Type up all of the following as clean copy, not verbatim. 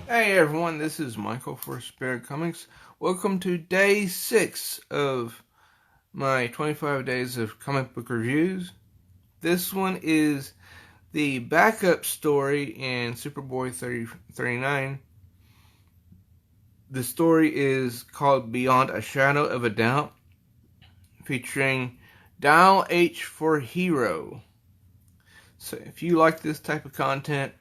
Hey everyone, this is Michael for Spirit Comics. Welcome to day 6 of my 25 days of comic book reviews. This one is the backup story in Superboy 39. The story is called Beyond a Shadow of a Doubt, featuring Dial H for Hero. So if you like this type of content,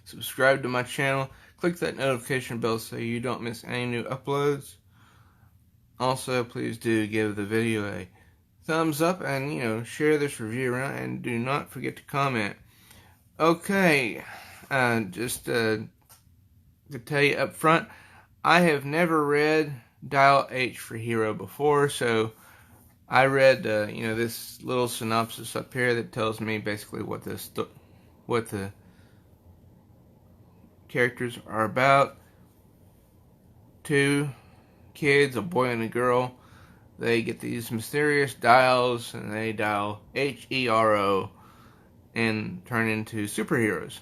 subscribe to my channel, click that notification bell so you don't miss any new uploads. Also, please do give the video a thumbs up and, share this review around, and do not forget to comment. Okay, just to tell you up front, I have never read Dial H for Hero before, so I read, this little synopsis up here that tells me basically what the characters are about. Two kids, a boy and a girl. They get these mysterious dials, and they dial H-E-R-O and turn into superheroes.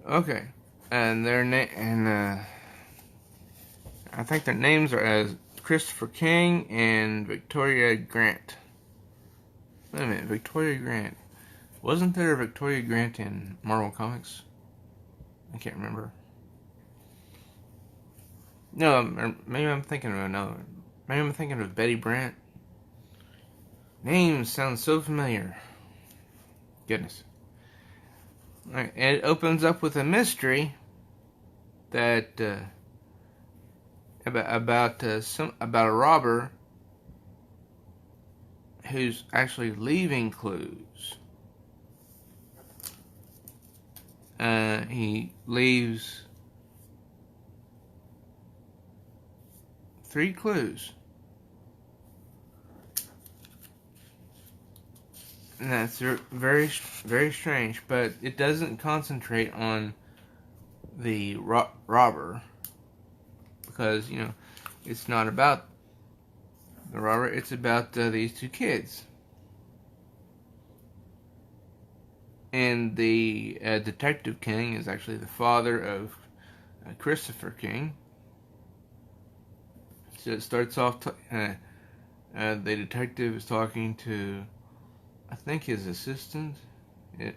Okay, and I think their names are as Christopher King and Victoria Grant. Wait a minute, Victoria Grant. Wasn't there a Victoria Grant in Marvel Comics? I can't remember. No, maybe I'm thinking of another. Maybe I'm thinking of Betty Brant. Names sound so familiar. Goodness. Alright, and it opens up with a mystery that about a robber who's actually leaving clues. He leaves 3 clues. And that's very, very strange, but it doesn't concentrate on the robber, because, it's not about the robber, it's about these 2 kids. And the Detective King is actually the father of Christopher King. So it starts off, the detective is talking to, I think, his assistant. It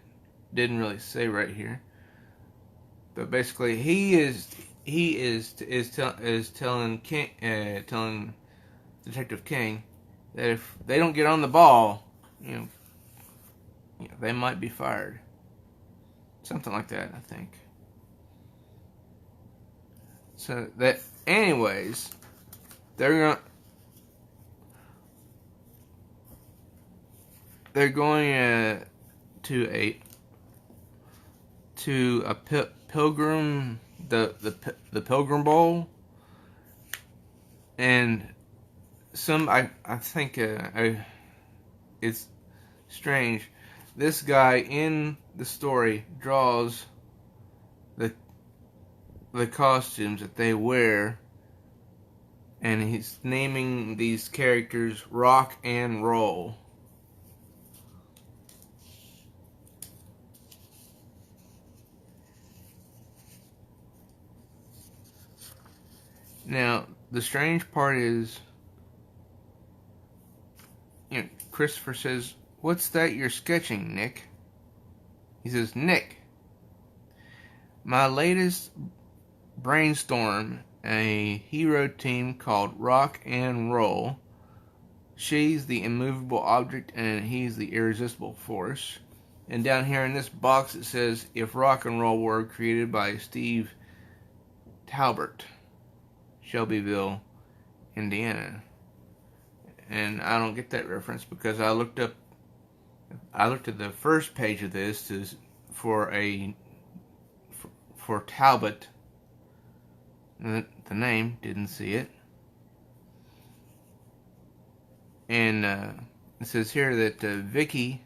didn't really say right here, but basically he is telling Detective King that if they don't get on the ball, they might be fired. Something like that, I think. So that, anyways, they're going to a pilgrim, the Pilgrim Bowl, and I think it's strange. This guy in the story draws the costumes that they wear, and he's naming these characters Rock and Roll. Now, the strange part is, Christopher says, "What's that you're sketching, Nick?" He says, "Nick, my latest brainstorm, a hero team called Rock and Roll. She's the immovable object and he's the irresistible force." And down here in this box it says, "If Rock and Roll were created by Steve Talbert, Shelbyville, Indiana." And I don't get that reference because I looked at the first page of this for Talbot. The name, didn't see it. And it says here that Vicky,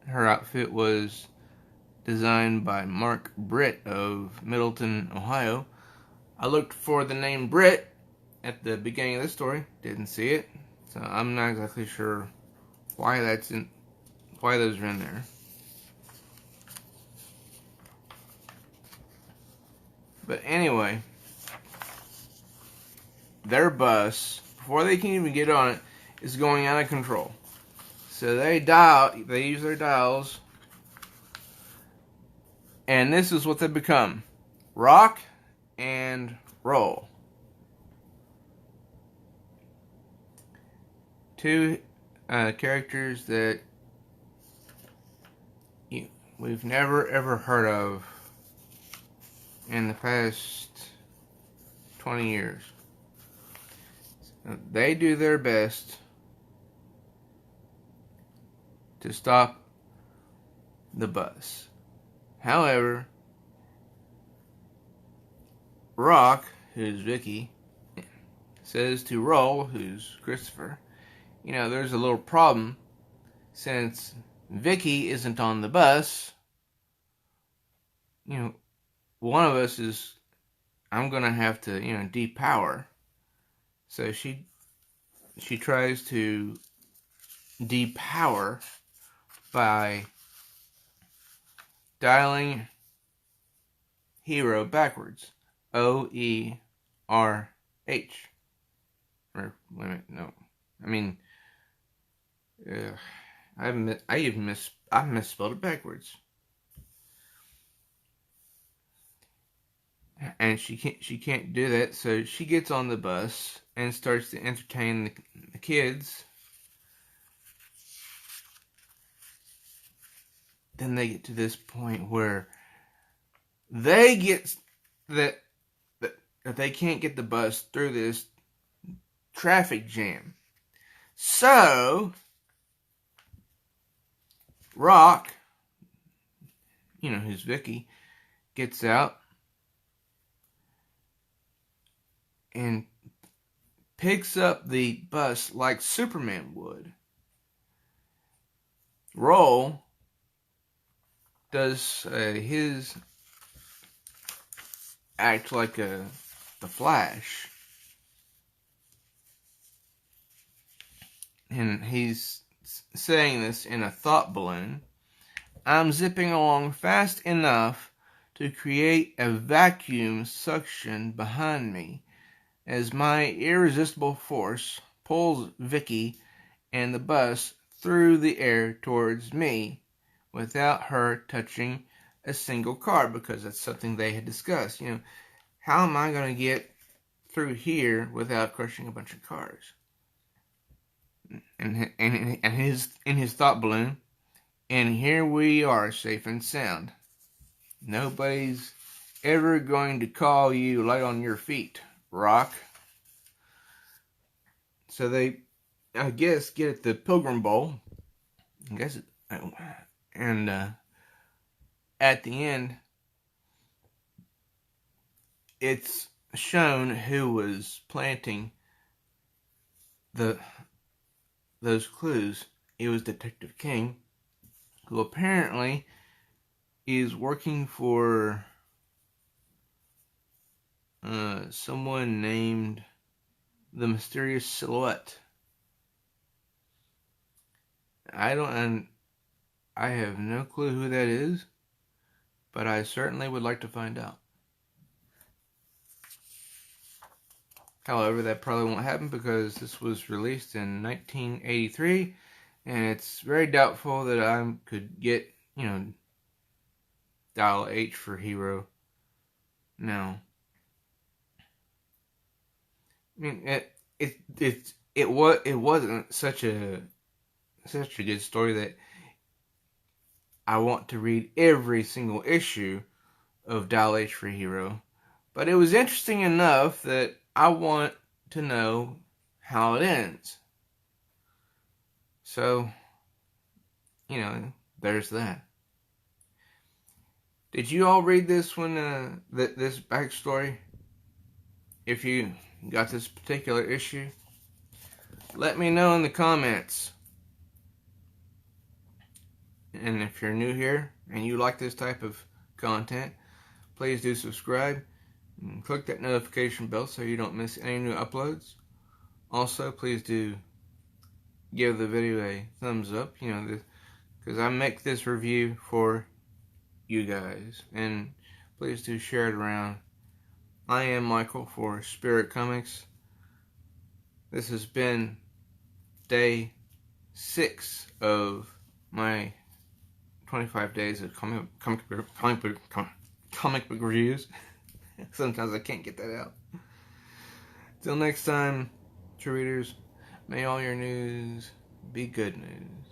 her outfit was designed by Mark Britt of Middleton, Ohio. I looked for the name Britt at the beginning of this story, didn't see it, so I'm not exactly sure why those are in there. But anyway, their bus, before they can even get on it, is going out of control. So they use their dials, and this is what they become: rock and roll. Two characters that we've never ever heard of in the past 20 years. They do their best to stop the bus. However, Rock, who's Vicky, says to Roll, who's Christopher, there's a little problem since Vicky isn't on the bus. One of us I'm gonna have to, depower. So she tries to depower by dialing Hero backwards. O-E-R-H. Or, wait a minute, no. I mean, I misspelled it backwards. And she can't do that, so she gets on the bus and starts to entertain the kids. Then they get to this point where they get that they can't get the bus through this traffic jam. So Rock, who's Vicky, gets out and picks up the bus like Superman would. Roll does his act like the Flash, and he's saying this in a thought balloon. I'm zipping along fast enough to create a vacuum suction behind me as my irresistible force pulls Vicky and the bus through the air towards me without her touching a single car, because that's something they had discussed. How am I going to get through here without crushing a bunch of cars? And in his thought balloon, and here we are, safe and sound. Nobody's ever going to call you light on your feet, Rock. So they, I guess, get at the Pilgrim Bowl. And at the end, it's shown who was planting those clues. It was Detective King, who apparently is working for someone named the Mysterious Silhouette. I have no clue who that is, but I certainly would like to find out. However, that probably won't happen because this was released in 1983, and it's very doubtful that I could get, Dial H for Hero now. I mean, it wasn't such a good story that I want to read every single issue of Dial H for Hero, but it was interesting enough that I want to know how it ends. So, there's that. Did you all read this one, this backstory? If you got this particular issue, let me know in the comments. And if you're new here and you like this type of content, please do subscribe and click that notification bell so you don't miss any new uploads. Also, please do give the video a thumbs up, because I make this review for you guys. And please do share it around I am Michael for Spirit Comics. This has been day 6 of my 25 days of comic book reviews. Sometimes I can't get that out. Till next time, true readers, may all your news be good news.